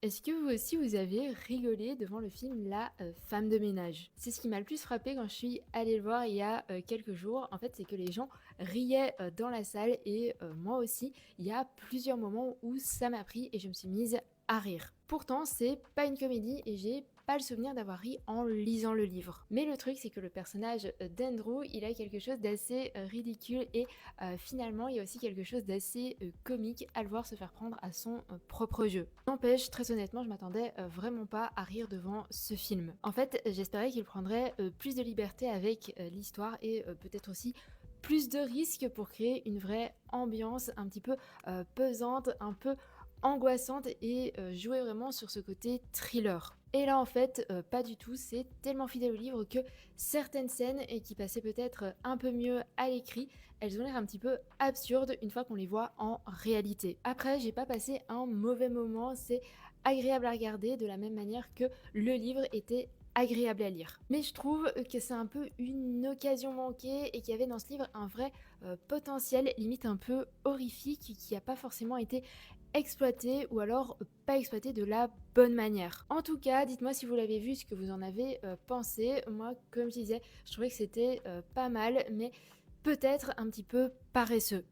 Est-ce que vous aussi vous avez rigolé devant le film La femme de ménage? C'est ce qui m'a le plus frappé quand je suis allée le voir il y a quelques jours. En fait, c'est que les gens riaient dans la salle et moi aussi. Il y a plusieurs moments où ça m'a pris et je me suis mise à rire. Pourtant, c'est pas une comédie et j'ai pas le souvenir d'avoir ri en lisant le livre. Mais le truc, c'est que le personnage d'Andrew, il a quelque chose d'assez ridicule et finalement, il y a aussi quelque chose d'assez comique à le voir se faire prendre à son propre jeu. N'empêche, très honnêtement, je m'attendais vraiment pas à rire devant ce film. En fait, j'espérais qu'il prendrait plus de liberté avec l'histoire et peut-être aussi plus de risques pour créer une vraie ambiance un petit peu pesante, un peu angoissante et jouer vraiment sur ce côté thriller. Et là en fait, pas du tout, c'est tellement fidèle au livre que certaines scènes et qui passaient peut-être un peu mieux à l'écrit, elles ont l'air un petit peu absurdes une fois qu'on les voit en réalité. Après, j'ai pas passé un mauvais moment, c'est agréable à regarder de la même manière que le livre était agréable à lire. Mais je trouve que c'est un peu une occasion manquée et qu'il y avait dans ce livre un vrai potentiel, limite un peu horrifique, qui n'a pas forcément été exploité ou alors pas exploité de la bonne manière. En tout cas, dites-moi si vous l'avez vu, ce que vous en avez pensé. Moi, comme je disais, je trouvais que c'était pas mal, mais peut-être un petit peu paresseux.